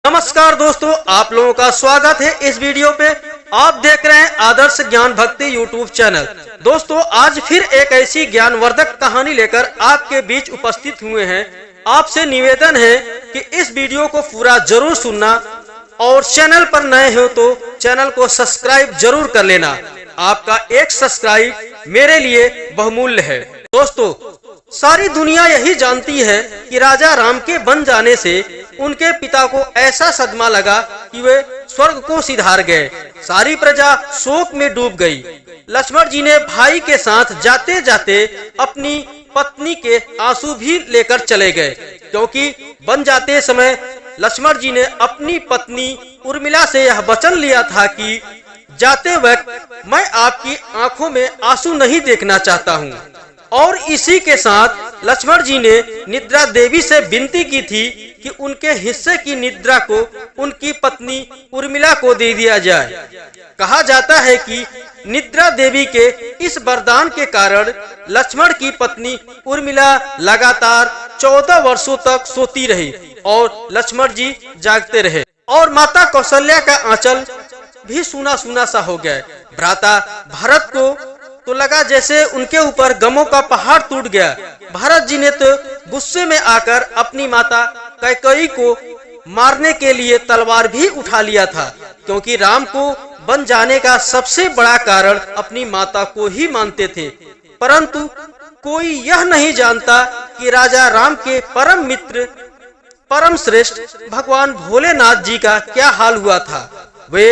नमस्कार दोस्तों, आप लोगों का स्वागत है इस वीडियो पे। आप देख रहे हैं आदर्श ज्ञान भक्ति यूट्यूब चैनल। दोस्तों, आज फिर एक ऐसी ज्ञानवर्धक कहानी लेकर आपके बीच उपस्थित हुए हैं। आपसे निवेदन है कि इस वीडियो को पूरा जरूर सुनना और चैनल पर नए हो तो चैनल को सब्सक्राइब जरूर कर लेना। आपका एक सब्सक्राइब मेरे लिए बहुमूल्य है। दोस्तों, सारी दुनिया यही जानती है कि राजा राम के बन जाने से उनके पिता को ऐसा सदमा लगा कि वे स्वर्ग को सिधार गए। सारी प्रजा शोक में डूब गई। लक्ष्मण जी ने भाई के साथ जाते जाते अपनी पत्नी के आंसू भी लेकर चले गए, क्योंकि बन जाते समय लक्ष्मण जी ने अपनी पत्नी उर्मिला से यह वचन लिया था कि जाते वक्त मैं आपकी आंखों में आंसू नहीं देखना चाहता हूँ। और इसी के साथ लक्ष्मण जी ने निद्रा देवी से विनती की थी कि उनके हिस्से की निद्रा को उनकी पत्नी उर्मिला को दे दिया जाए। कहा जाता है कि निद्रा देवी के इस वरदान के कारण लक्ष्मण की पत्नी उर्मिला लगातार 14 वर्षों तक सोती रही और लक्ष्मण जी जागते रहे। और माता कौशल्या का आंचल भी सूना सूना सा हो गया। भ्राता भरत को तो लगा जैसे उनके ऊपर गमों का पहाड़ टूट गया। भरत जी ने तो गुस्से में आकर अपनी माता कैकेयी को मारने के लिए तलवार भी उठा लिया था, क्योंकि राम को बन जाने का सबसे बड़ा कारण अपनी माता को ही मानते थे। परंतु कोई यह नहीं जानता कि राजा राम के परम मित्र परम श्रेष्ठ भगवान भोलेनाथ जी का क्या हाल हुआ था। वे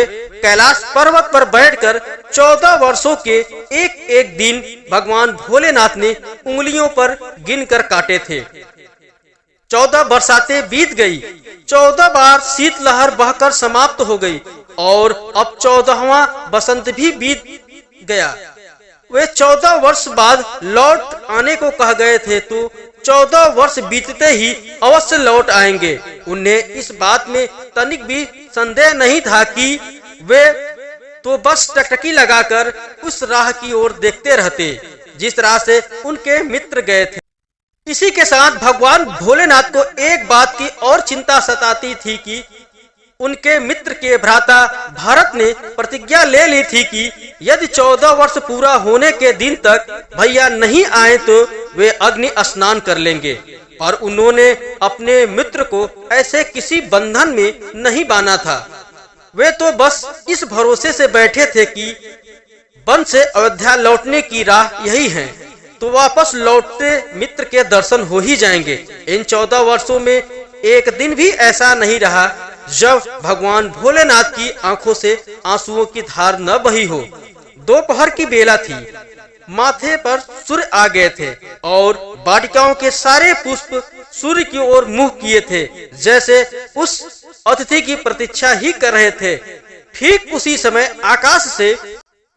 कैलाश पर्वत पर बैठकर 14 वर्षों के एक एक दिन भगवान भोलेनाथ ने उंगलियों पर गिनकर काटे थे। 14 बरसातें बीत गई, 14 बार शीतलहर बहकर समाप्त हो गई और अब 14वां बसंत भी बीत गया। वे 14 वर्ष बाद लौट आने को कह गए थे, तो 14 वर्ष बीतते ही अवश्य लौट आएंगे। उन्हें इस बात में तनिक भी संदेह नहीं था कि वे तो बस टकटकी लगाकर उस राह की ओर देखते रहते जिस राह से उनके मित्र गए थे। इसी के साथ भगवान भोलेनाथ को एक बात की और चिंता सताती थी कि उनके मित्र के भ्राता भरत ने प्रतिज्ञा ले ली थी कि यदि 14 वर्ष पूरा होने के दिन तक भैया नहीं आए तो वे अग्नि स्नान कर लेंगे। पर उन्होंने अपने मित्र को ऐसे किसी बंधन में नहीं बांधा था। वे तो बस इस भरोसे से बैठे थे कि वन से अयोध्या लौटने की राह यही है, तो वापस लौटते मित्र के दर्शन हो ही जाएंगे। इन 14 वर्षों में एक दिन भी ऐसा नहीं रहा जब भगवान भोलेनाथ की आंखों से आंसुओं की धार न बही हो। दोपहर की बेला थी, माथे पर सूर्य आ गए थे और वाटिकाओं के सारे पुष्प सूर्य की ओर मुंह किए थे, जैसे उस अतिथि की प्रतीक्षा ही कर रहे थे। ठीक उसी समय आकाश से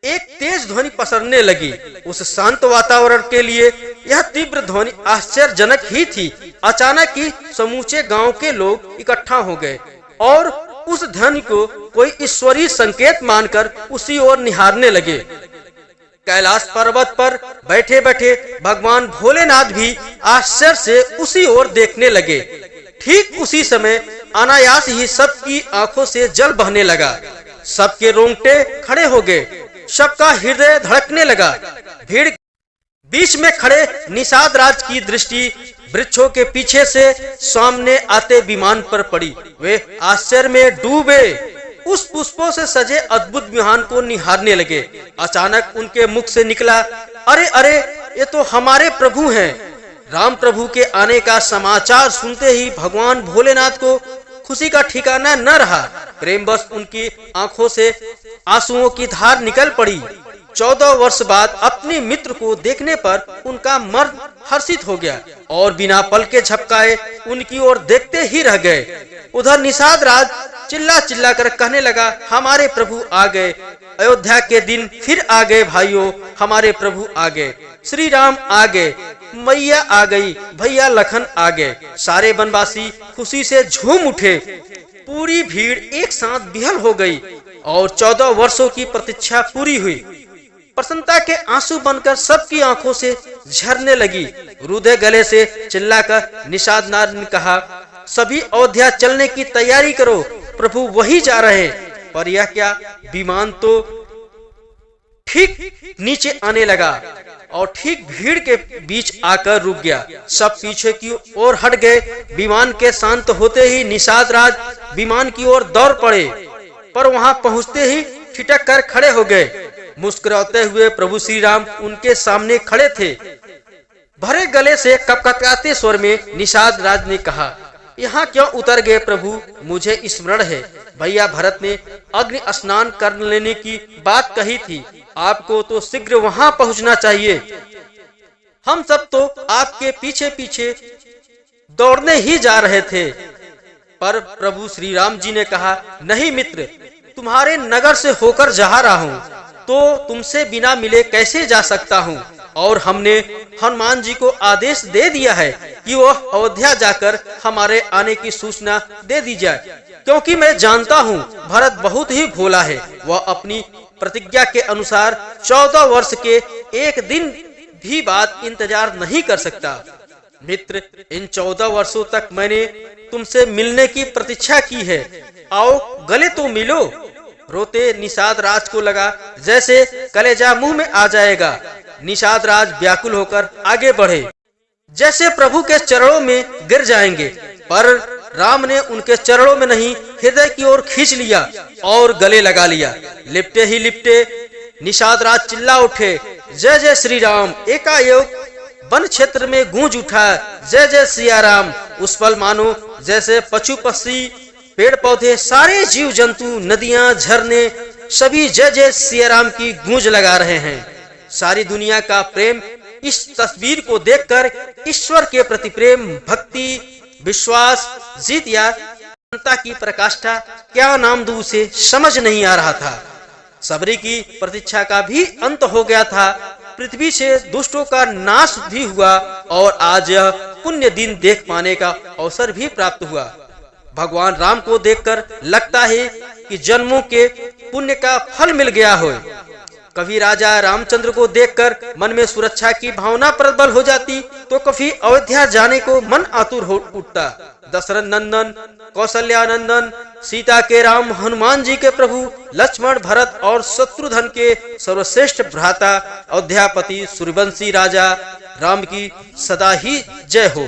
एक तेज ध्वनि पसरने लगी। उस शांत वातावरण के लिए यह तीव्र ध्वनि आश्चर्यजनक ही थी। अचानक ही समूचे गांव के लोग इकट्ठा हो गए और उस ध्वनि को कोई ईश्वरीय संकेत मानकर उसी ओर निहारने लगे। कैलाश पर्वत पर बैठे बैठे भगवान भोलेनाथ भी आश्चर्य से उसी ओर देखने लगे। ठीक उसी समय अनायास ही सबकी आंखों से जल बहने लगा। सबके रोंगटे खड़े हो गए, सबका हृदय धड़कने लगा। भीड़ बीच में खड़े निषाद राज की दृष्टि वृक्षों के पीछे से सामने आते विमान पर पड़ी। वे आश्चर्य में डूबे उस पुष्पों से सजे अद्भुत विमान को निहारने लगे। अचानक उनके मुख से निकला, अरे अरे, ये तो हमारे प्रभु हैं। राम प्रभु के आने का समाचार सुनते ही भगवान भोलेनाथ को खुशी का ठिकाना न रहा। प्रेमवश उनकी आंखों से आंसुओं की धार निकल पड़ी। 14 वर्ष बाद अपने मित्र को देखने पर उनका मन हर्षित हो गया और बिना पल के झपकाए उनकी ओर देखते ही रह गए। उधर निषाद राज चिल्ला चिल्ला कर कहने लगा, हमारे प्रभु आ गए, अयोध्या के दिन फिर आ गए भाइयों, हमारे प्रभु आ गए, श्री राम आ गए, मैया आ गई, भैया लखन आ गए। सारे वनवासी खुशी से झूम उठे। पूरी भीड़ एक साथ बिहल हो गई और 14 वर्षों की प्रतीक्षा पूरी हुई। प्रसन्नता के आंसू बनकर सबकी आंखों से झरने लगी। रुदे गले से चिल्लाकर निषाद नाद ने कहा, सभी अयोध्या चलने की तैयारी करो, प्रभु वही जा रहे। पर यह क्या, विमान तो ठीक नीचे आने लगा और ठीक भीड़ के बीच आकर रुक गया। सब पीछे की ओर हट गए। विमान के शांत होते ही निषाद राज विमान की ओर दौड़ पड़े, पर वहां पहुंचते ही ठिठक कर खड़े हो गए। मुस्कुराते हुए प्रभु श्री राम उनके सामने खड़े थे। भरे गले से कपकपाते स्वर में निषाद राज ने कहा, यहाँ क्यों उतर गए प्रभु? मुझे स्मरण है भैया भरत ने अग्नि स्नान कर लेने की बात कही थी, आपको तो शीघ्र वहां पहुंचना चाहिए। हम सब तो आपके पीछे पीछे दौड़ने ही जा रहे थे। पर प्रभु श्री राम जी ने कहा, नहीं मित्र, तुम्हारे नगर से होकर जा रहा हूँ, तो तुमसे बिना मिले कैसे जा सकता हूँ? और हमने हनुमान जी को आदेश दे दिया है कि वह अयोध्या जाकर हमारे आने की सूचना दे दी जाए, क्योंकि मैं जानता हूँ भरत बहुत ही भोला है। वह अपनी प्रतिज्ञा के अनुसार 14 वर्ष के एक दिन भी बाद इंतजार नहीं कर सकता। मित्र, इन 14 वर्षों तक मैंने तुमसे मिलने की प्रतीक्षा की है, आओ गले तो मिलो। रोते निषाद राज को लगा जैसे कलेजा मुंह में आ जाएगा। निषाद राज व्याकुल होकर आगे बढ़े, जैसे प्रभु के चरणों में गिर जाएंगे, पर राम ने उनके चरणों में नहीं, हृदय की ओर खींच लिया और गले लगा लिया। लिपटे ही लिपटे निषाद राज चिल्ला उठे, जय जय श्री राम। एकाएक वन क्षेत्र में गूंज उठा, जय जय सिया राम। उस पल मानो जैसे पशु पक्षी, पेड़ पौधे, सारे जीव जंतु, नदियां, झरने सभी जय जय सिया राम की गूंज लगा रहे हैं। सारी दुनिया का प्रेम इस तस्वीर को देखकर ईश्वर के प्रति प्रेम, भक्ति, विश्वास जीत या जनता की प्रकाष्ठा, क्या नाम दूं उसे, समझ नहीं आ रहा था। सबरी की प्रतीक्षा का भी अंत हो गया था। पृथ्वी से दुष्टों का नाश भी हुआ और आज यह पुण्य दिन देख पाने का अवसर भी प्राप्त हुआ। भगवान राम को देखकर लगता है कि जन्मों के पुण्य का फल मिल गया हो। कभी राजा रामचंद्र को देखकर मन में सुरक्षा की भावना प्रबल हो जाती, तो कभी अयोध्या जाने को मन आतुर हो उठता। दशरथ नंदन, कौशल्या नंदन, सीता के राम, हनुमान जी के प्रभु, लक्ष्मण, भरत और शत्रुघ्न के सर्वश्रेष्ठ भ्राता अयोध्यापति सूर्यवंशी राजा राम की सदा ही जय हो।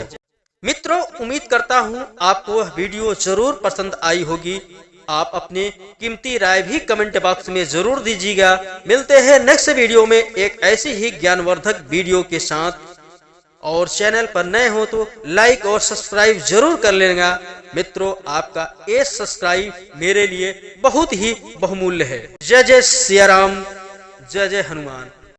मित्रों, उम्मीद करता हूँ आपको यह वीडियो जरूर पसंद आई होगी। आप अपने कीमती राय भी कमेंट बॉक्स में जरूर दीजिएगा। मिलते हैं नेक्स्ट वीडियो में एक ऐसी ही ज्ञानवर्धक वीडियो के साथ। और चैनल पर नए हो तो लाइक और सब्सक्राइब जरूर कर लेना। मित्रों, आपका एक सब्सक्राइब मेरे लिए बहुत ही बहुमूल्य है। जय जय सिया राम, जय जय हनुमान।